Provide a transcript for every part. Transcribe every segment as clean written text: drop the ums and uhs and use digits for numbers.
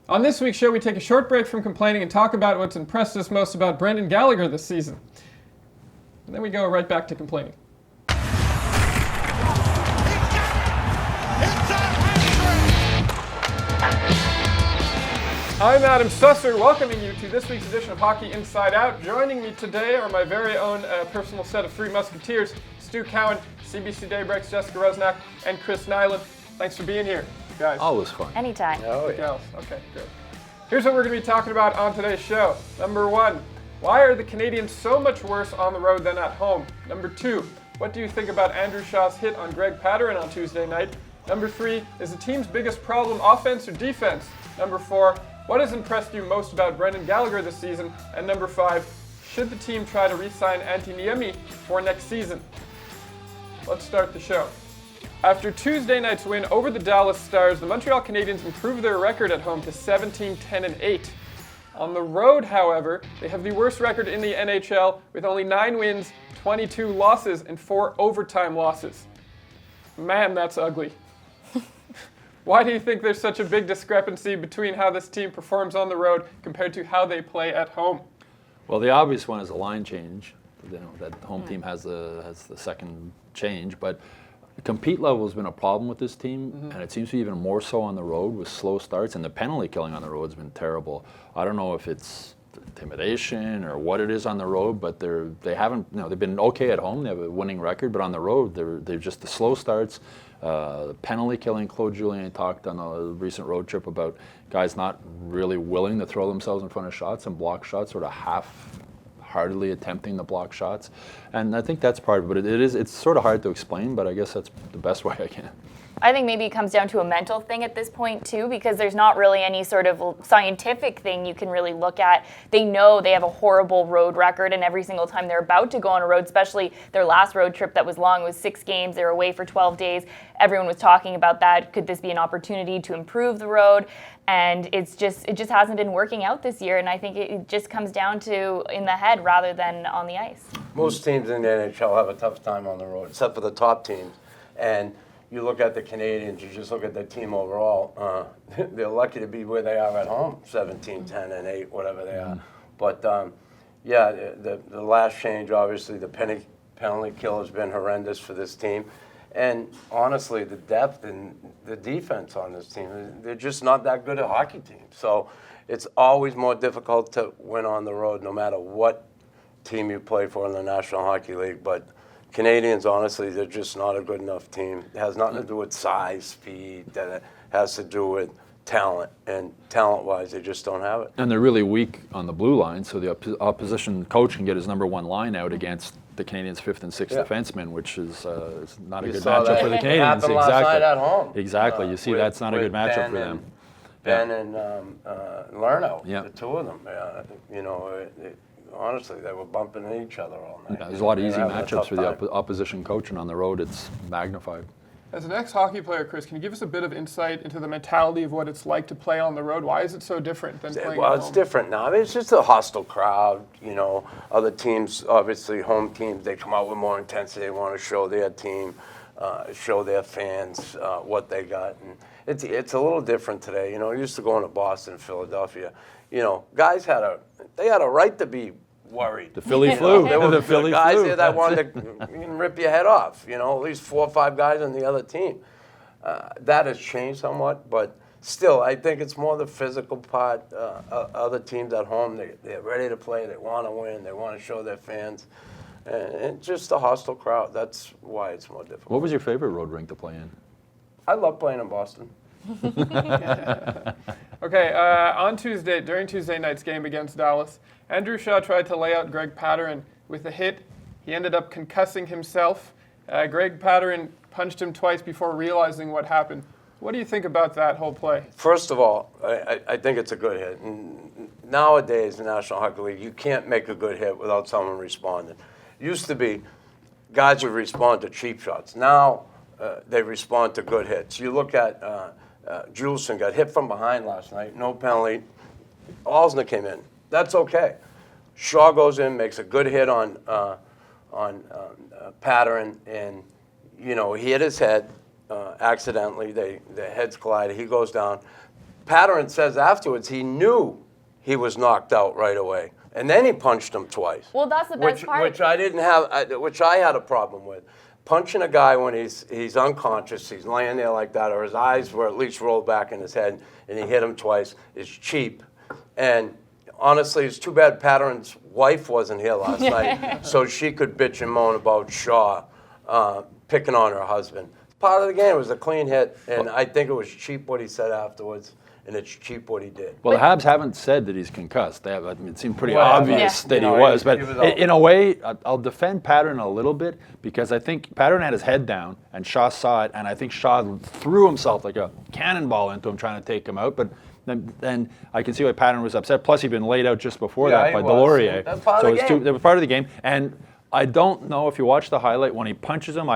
On this week's show, we take a short break from complaining and talk about what's impressed us most about Brendan Gallagher this season. And then we go right back to complaining. I'm Adam Susser, welcoming you to this week's edition of Hockey Inside Out. Joining me today are my very own personal set of three musketeers, Stu Cowan, CBC Daybreak's Jessica Rusnak, and Chris Nilan. Thanks for being here, guys. Always fun. Anytime. Oh, yeah. Okay, good. Here's what we're going to be talking about on today's show. Number one, why are the Canadiens so much worse on the road than at home? Number two, what do you think about Andrew Shaw's hit on Greg Pateryn on Tuesday night? Number three, is the team's biggest problem offense or defense? Number four, what has impressed you most about Brendan Gallagher this season? And number five, should the team try to re-sign Niemi for next season? Let's start the show. After Tuesday night's win over the Dallas Stars, the Montreal Canadiens improved their record at home to 17-10-8. On the road, however, they have the worst record in the NHL with only 9 wins, 22 losses, and 4 overtime losses. Man, that's ugly. Why do you think there's such a big discrepancy between how this team performs on the road compared to how they play at home? Well, the obvious one is a line change. You know, that the home team has the second change, but the compete level has been a problem with this team, and it seems to be even more so on the road with slow starts, and the penalty killing on the road has been terrible. I don't know if it's intimidation or what it is on the road, but they haven't. You know, they've been okay at home. They have a winning record, but on the road, they're just the slow starts. Penalty killing. Claude Julien talked on a recent road trip about guys not really willing to throw themselves in front of shots and block shots, sort of half-heartedly attempting to block shots, and I think that's part of it. It's sort of hard to explain, but I guess that's the best way I can. I think maybe it comes down to a mental thing at this point too, because there's not really any sort of scientific thing you can really look at. They know they have a horrible road record, and every single time they're about to go on a road, especially their last road trip that was long, was 6 games, they were away for 12 days. Everyone was talking about that. Could this be an opportunity to improve the road? And it just hasn't been working out this year, and I think it just comes down to in the head rather than on the ice. Most teams in the NHL have a tough time on the road, except for the top teams. And you look at the Canadiens, you just look at their team overall, they're lucky to be where they are at home, 17-10-8, whatever they are. But yeah, the last change, obviously, the penalty kill has been horrendous for this team. And honestly, the depth and the defense on this team, they're just not that good a hockey team. So it's always more difficult to win on the road, no matter what team you play for in the National Hockey League. But Canadiens, honestly, they're just not a good enough team. It has nothing to do with size, speed, that it has to do with talent. And talent-wise, they just don't have it. And they're really weak on the blue line, so the opposition coach can get his number one line out against the Canadiens' 5th and 6th defensemen, which is not a good matchup for the Canadiens. Exactly. Last night at home. Exactly. You see, that's not a good matchup for them. Ben and Lerno, Yeah. the two of them. You know, honestly, they were bumping into each other all night. Yeah, there's a lot of easy They're having a matchups tough for the time. opposition coach, and on the road, it's magnified. As an ex-hockey player, Chris, can you give us a bit of insight into the mentality of what it's like to play on the road? Why is it so different than playing Well, at it's home? different now. I mean, it's just a hostile crowd. You know, other teams, obviously, home teams, they come out with more intensity. They want to show their team, show their fans what they got. And it's a little different today. You know, used to going to Boston and Philadelphia. You know, guys had a right to be worried. The Philly flu. There were The Philly guys flu. there that wanted to rip your head off. You know, at least 4 or 5 guys on the other team. That has changed somewhat, but still, I think it's more the physical part. Other teams at home, they're ready to play. They want to win. They want to show their fans. And just a hostile crowd. That's why it's more difficult. What was your favorite road rink to play in? I love playing in Boston. Okay, on Tuesday, during Tuesday night's game against Dallas, Andrew Shaw tried to lay out Greg Pateryn with a hit. He ended up concussing himself. Greg Pateryn punched him twice before realizing what happened. What do you think about that whole play? First of all, I think it's a good hit. And nowadays, in the National Hockey League, you can't make a good hit without someone responding. Used to be, guys would respond to cheap shots. Now, they respond to good hits. You look at Juleson got hit from behind last night, no penalty. Alsner came in. That's okay. Shaw goes in, makes a good hit on Pateryn, and you know he hit his head accidentally. Their heads collided. He goes down. Pateryn says afterwards he knew he was knocked out right away, and then he punched him twice. Well, that's the best part. Which I didn't have, which I had a problem with. Punching a guy when he's unconscious, he's laying there like that, or his eyes were at least rolled back in his head, and he hit him twice, is cheap. And honestly, it's too bad Pateryn's wife wasn't here last night, so she could bitch and moan about Shaw picking on her husband. Part of the game. It was a clean hit, and I think it was cheap what he said afterwards, and it's cheap what he did. Well, the Habs haven't said that he's concussed. They have, I mean, it seemed pretty Well, obvious yeah. that You know, he was. he But was in a way, I'll defend Pateryn a little bit because I think Pateryn had his head down, and Shaw saw it, and I think Shaw threw himself like a cannonball into him, trying to take him out. But then I can see why Pateryn was upset. Plus, he'd been laid out just before that by Delorier. That's part of the game. It was part of the game. And I don't know if you watch the highlight, when he punches him,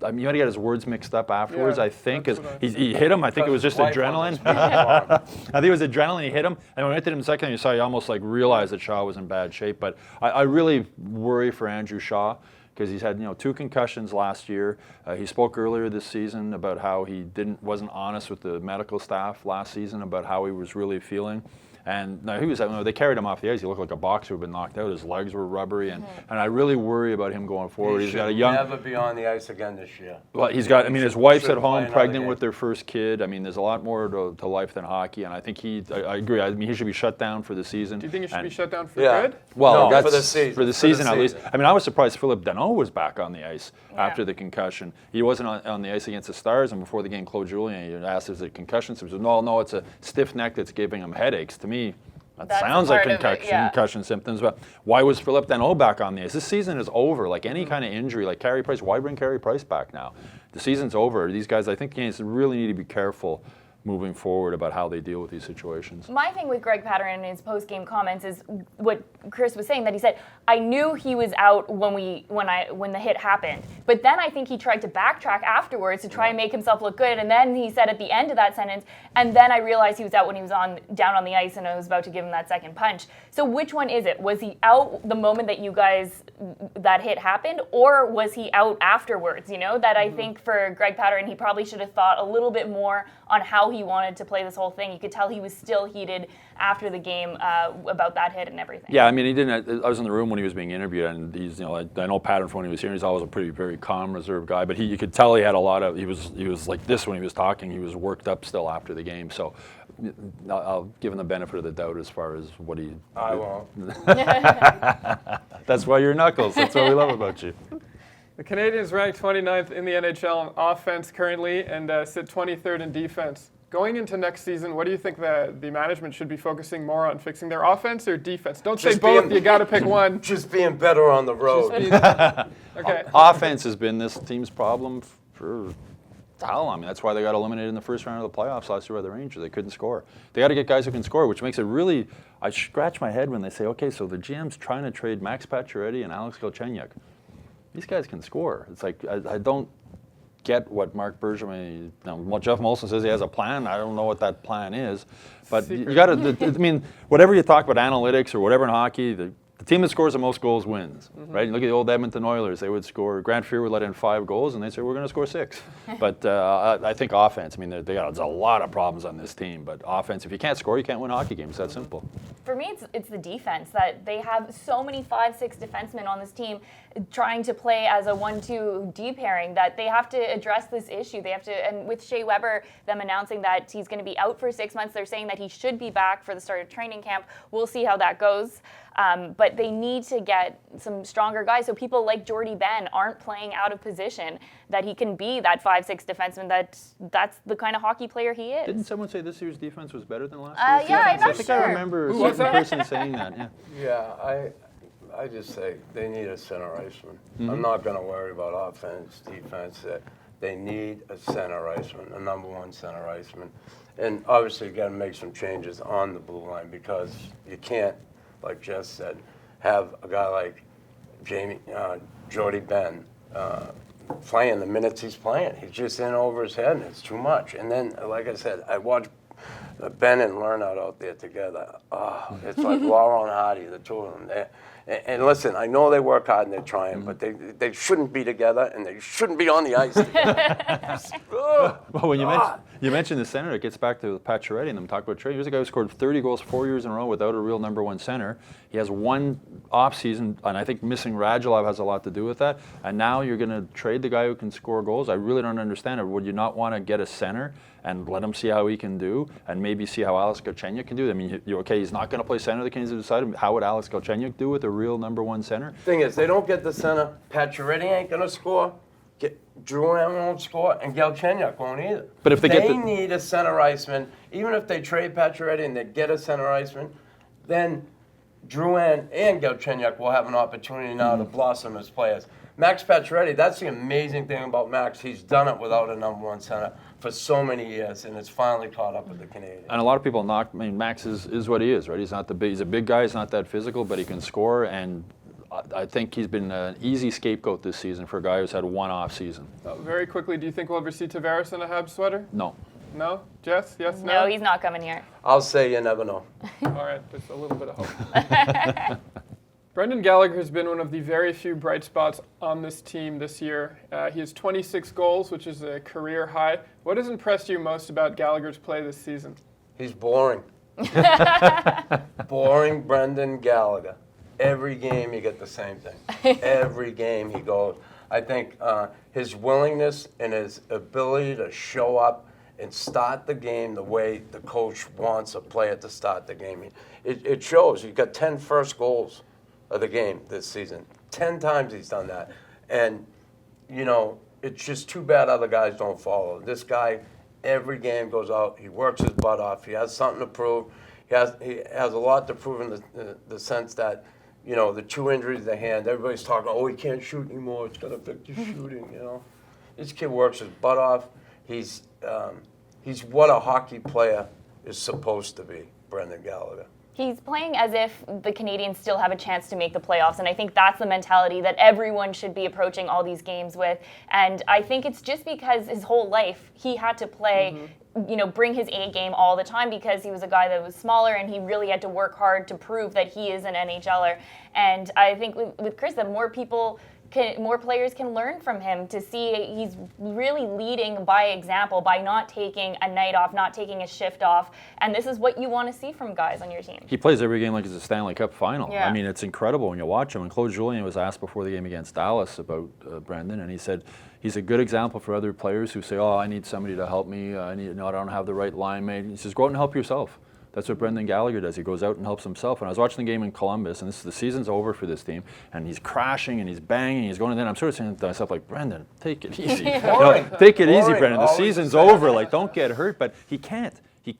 I mean, you got to get his words mixed up afterwards, Yeah, I think. that's Because what he hit him. I think it was just Wife adrenaline. wasn't I think it was adrenaline. He hit him. And when he hit him the second time, you saw he almost like realized that Shaw was in bad shape. But I really worry for Andrew Shaw because he's had 2 concussions last year. He spoke earlier this season about how he wasn't honest with the medical staff last season about how he was really feeling. And now they carried him off the ice. He looked like a boxer who'd been knocked out. His legs were rubbery, and I really worry about him going forward. He should never be on the ice again this year. Well, his wife's should at home, play another pregnant game. with their first kid. I mean, there's a lot more to life than hockey, and I think I agree. I mean, he should be shut down for the season. Do you think he should be shut down for Yeah. good? Well, No, that's for the season. For the season, at least. I mean, I was surprised Philip Danault was back on the ice after the concussion. He wasn't on the ice against the Stars, and before the game, Claude Julien asked, "Is it concussion?" So he said, "No, it's a stiff neck that's giving him headaches." To me, that That's sounds like part of it, yeah. concussion symptoms. But why was Philip Danault back on the ice? This season is over. Like any kind of injury, like Carey Price, why bring Carey Price back now? The season's over. These guys, I think, really need to be careful moving forward about how they deal with these situations. My thing with Greg Pateryn in his post-game comments is what Chris was saying, that he said, I knew he was out when the hit happened. But then I think he tried to backtrack afterwards to try and make himself look good. And then he said at the end of that sentence, and then I realized he was out when he was down on the ice and I was about to give him that second punch. So which one is it? Was he out the moment that that hit happened, or was he out afterwards? That I think for Greg Pateryn, he probably should have thought a little bit more on how he wanted to play this whole thing. You could tell he was still heated after the game about that hit and everything. Yeah, I mean, he didn't. I was in the room when he was being interviewed, and he's, I know Pateryn from when he was here. He's always a very calm, reserved guy. But you could tell he had a lot of. He was like this when he was talking. He was worked up still after the game. So I'll give him the benefit of the doubt as far as what he. I won't. That's why you're Knuckles. That's what we love about you. The Canadiens ranked 29th in the NHL in offense currently and sit 23rd in defense. Going into next season, what do you think the management should be focusing more on, fixing their offense or defense? Don't say both, you got to pick one. Just being better on the road. Okay. Offense has been this team's problem for how long? I mean, that's why they got eliminated in the first round of the playoffs last year by the Rangers. They couldn't score. They got to get guys who can score, which makes it really. I scratch my head when they say, okay, so the GM's trying to trade Max Pacioretty and Alex Galchenyuk. These guys can score. It's like I don't get what Mark Bergevin. What Jeff Molson says he has a plan. I don't know what that plan is, but you got to. I mean, whatever you talk about analytics or whatever in hockey, the team that scores the most goals wins, right? You look at the old Edmonton Oilers. They would score. Grant Fuhr would let in 5 goals, and they say we're going to score 6. But I think offense. I mean, there's a lot of problems on this team. But offense, if you can't score, you can't win hockey games. It's that simple. For me, it's the defense, that they have so many 5-6 defensemen on this team trying to play as a 1-2 D pairing, that they have to address this issue. They have to, and with Shea Weber, them announcing that he's going to be out for 6 months, they're saying that he should be back for the start of training camp. We'll see how that goes. But they need to get some stronger guys, so people like Jordy Ben aren't playing out of position, that he can be that 5-6 defenseman. That's the kind of hockey player he is. Didn't someone say this year's defense was better than last year's yeah, defense? I'm not I think sure. I remember a certain person saying that. Yeah. Yeah, I just say they need a center iceman. I'm not going to worry about offense, defense. They need a center iceman, a number 1 center iceman. And obviously you got to make some changes on the blue line, because you can't, like Jess said, have a guy like Jordy Ben playing the minutes he's playing. He's just in over his head, and it's too much. And then, like I said, I watched Ben and Lernout out there together. Oh, it's like Laura and Hardy, the two of them. And listen, I know they work hard and they're trying, but they shouldn't be together, and they shouldn't be on the ice together. Well, when you You mentioned the center. It gets back to Pateryn and them talk about trade. Here's a guy who scored 30 goals 4 years in a row without a real number one center. He has one off season, and I think missing Radulov has a lot to do with that. And now you're going to trade the guy who can score goals. I really don't understand it. Would you not want to get a center and let him see how he can do, and maybe see how Alex Galchenyuk can do? I mean, you're okay. He's not going to play center. The Canadiens have decided. How would Alex Galchenyuk do with a real number one center? Thing is, they don't get the center. Pateryn ain't going to score. Drouin won't score, and Galchenyuk won't either. But if they need a center iceman, even if they trade Pateryn and they get a center iceman, then Drouin and Galchenyuk will have an opportunity now to blossom as players. Max Pacioretty, that's the amazing thing about Max. He's done it without a number one center for so many years, and it's finally caught up with the Canadiens. And a lot of people knock. I mean, Max is what he is, right? He's not the big. He's a big guy. He's not that physical, but he can score. And I think he's been an easy scapegoat this season for a guy who's had one off season. Very quickly, do you think we'll ever see Tavares in a Habs sweater? No. No? Jess? Yes? No? No, he's not coming here. I'll say you never know. All right, just a little bit of hope. Brendan Gallagher has been one of the very few bright spots on this team this year. He has 26 goals, which is a career high. What has impressed you most about Gallagher's play this season? He's boring. Boring Brendan Gallagher. Every game you get the same thing. Every game he goes. I think his willingness and his ability to show up and start the game the way the coach wants a player to start the game. It shows. He got 10 first goals of the game this season. 10 times he's done that. And, you know, it's just too bad other guys don't follow. This guy, every game goes out, he works his butt off, he has something to prove. He has a lot to prove in the sense that, you know, the 2 injuries they hand, everybody's talking, oh, he can't shoot anymore, it's going to affect his shooting, you know. This kid works his butt off. He's what a hockey player is supposed to be, Brendan Gallagher. He's playing as if the Canadiens still have a chance to make the playoffs, and I think that's the mentality that everyone should be approaching all these games with. And I think it's just because his whole life he had to play, you know, bring his A game all the time because he was a guy that was smaller and he really had to work hard to prove that he is an NHLer. And I think with Chris, that more players can learn from him to see he's really leading by example by not taking a night off, not taking a shift off. And this is what you want to see from guys on your team. He plays every game like it's a Stanley Cup final. Yeah. I mean, it's incredible when you watch him. And Claude Julien was asked before the game against Dallas about Brendan, and he said he's a good example for other players who say, oh, I need somebody to help me. I don't have the right line mate. He says, go out and help yourself. That's what Brendan Gallagher does. He goes out and helps himself. And I was watching the game in Columbus, and the season's over for this team, and he's crashing and he's banging, and he's going in. I'm sort of saying to myself, like, Brendan, take it easy. Take it easy, Brendan. The season's over. Like, don't get hurt. But he can't.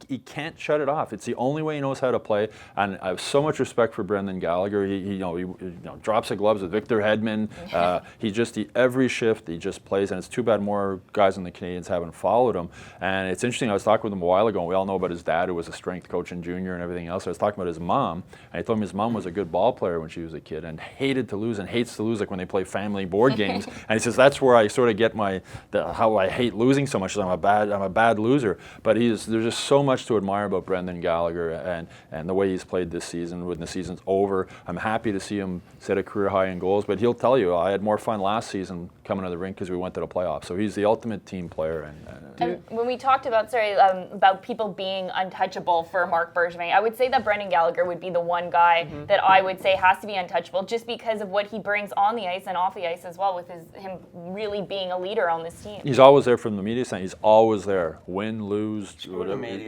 He can't shut it off. It's the only way he knows how to play, and I have so much respect for Brendan Gallagher. He drops the gloves with Victor Hedman. Every shift he just plays, and it's too bad more guys in the Canadiens haven't followed him. And it's interesting. I was talking with him a while ago, and we all know about his dad, who was a strength coach in junior and everything else. I was talking about his mom, and I told him his mom was a good ball player when she was a kid, and hated to lose and hates to lose, like when they play family board games. And he says that's where I sort of get how I hate losing so much. I'm a bad loser. But there's just so much to admire about Brendan Gallagher and the way he's played this season. When the season's over, I'm happy to see him set a career high in goals, but he'll tell you, I had more fun last season coming to the rink because we went to the playoffs. So he's the ultimate team player. And when we talked about people being untouchable for Marc Bergevin, I would say that Brendan Gallagher would be the one guy that I would say has to be untouchable just because of what he brings on the ice and off the ice as well, with him really being a leader on this team. He's always there from the media side. He's always there. Win, lose, whatever. Media.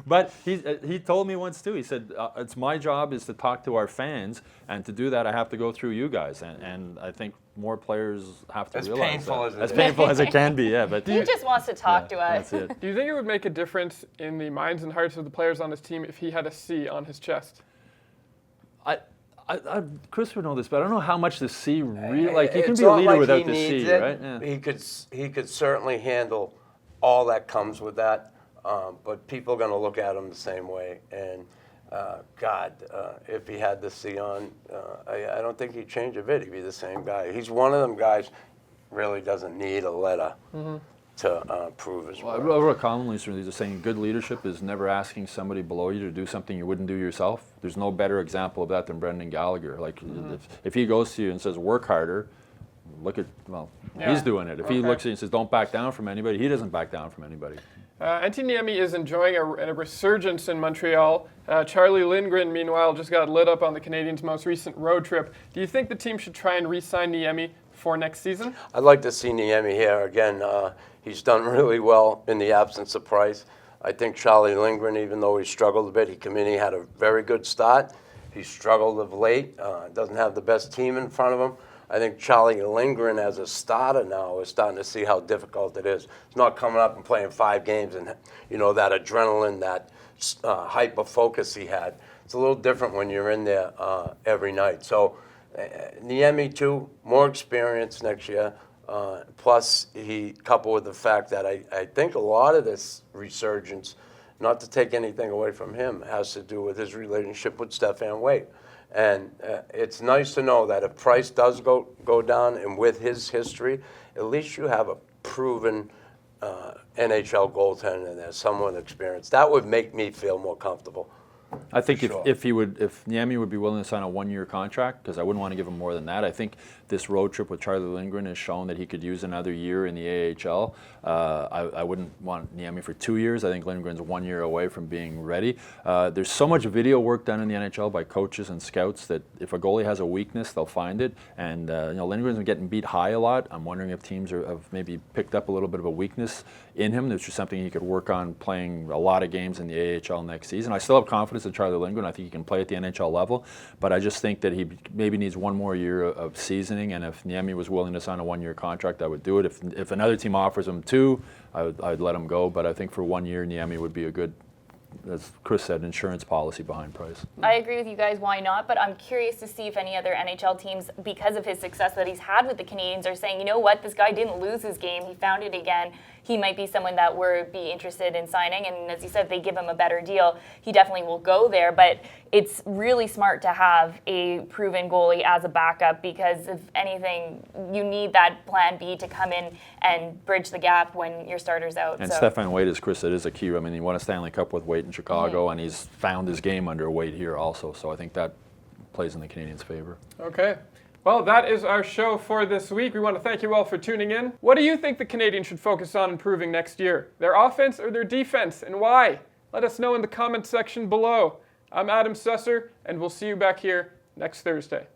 But he told me once too, he said, it's my job is to talk to our fans, and to do that I have to go through you guys. And I think more players have to realize that. As painful as it can be, yeah. But he just wants to talk to us. That's it. Do you think it would make a difference in the minds and hearts of the players on his team if he had a C on his chest? Chris would know this, but I don't know how much the C really, like, you can be a leader without the C, right? Yeah. He could certainly handle all that comes with that, but people are going to look at him the same way. And if he had the C on, I don't think he'd change a bit. He'd be the same guy. He's one of them guys really doesn't need a letter to prove his worth. I wrote a column recently just saying good leadership is never asking somebody below you to do something you wouldn't do yourself. There's no better example of that than Brendan Gallagher. Like, if he goes to you and says, work harder, look at, Yeah. he's doing it. If he Okay. looks at it and says, don't back down from anybody, he doesn't back down from anybody. Niemi is enjoying a resurgence in Montreal. Charlie Lindgren, meanwhile, just got lit up on the Canadiens' most recent road trip. Do you think the team should try and re-sign Niemi for next season? I'd like to see Niemi here again. He's done really well in the absence of Price. I think Charlie Lindgren, even though he struggled a bit, he came in, he had a very good start. He struggled of late, doesn't have the best team in front of him. I think Charlie Lindgren as a starter now is starting to see how difficult it is. It's not coming up and playing 5 games and, that adrenaline, that hyper focus he had. It's a little different when you're in there every night. So Niemi, too, more experience next year. Plus, he coupled with the fact that I think a lot of this resurgence, not to take anything away from him, has to do with his relationship with Stefan Waite. And it's nice to know that if Price does go down, and with his history, at least you have a proven NHL goaltender and there's someone experienced. That would make me feel more comfortable. I think Sure. if Niemi would be willing to sign a 1-year contract, because I wouldn't want to give him more than that. I think this road trip with Charlie Lindgren has shown that he could use another year in the AHL. I wouldn't want Niemi for 2 years. I think Lindgren's 1 year away from being ready. There's so much video work done in the NHL by coaches and scouts that if a goalie has a weakness, they'll find it. And Lindgren's been getting beat high a lot. I'm wondering if teams have maybe picked up a little bit of a weakness in him. There's just something he could work on playing a lot of games in the AHL next season. I still have confidence in Charlie Lindgren. I think he can play at the NHL level, but I just think that he maybe needs 1 more year of seasoning. And if Niemi was willing to sign a 1-year contract, I would do it. If another team offers him 2, I'd let him go. But I think for 1 year, Niemi would be a good, as Chris said, insurance policy behind Price. I agree with you guys, why not? But I'm curious to see if any other NHL teams, because of his success that he's had with the Canadiens, are saying, you know what, this guy didn't lose his game, he found it again. He might be someone that we'll be interested in signing. And as you said, they give him a better deal, he definitely will go there. But it's really smart to have a proven goalie as a backup, because if anything, you need that plan B to come in and bridge the gap when your starter's out. And Stefan Waite, as Chris said, is a key. I mean, he won a Stanley Cup with Waite in Chicago, and he's found his game under Waite here also. So I think that plays in the Canadiens' favor. Okay. Well, that is our show for this week. We want to thank you all for tuning in. What do you think the Canadiens should focus on improving next year? Their offense or their defense, and why? Let us know in the comments section below. I'm Adam Susser, and we'll see you back here next Thursday.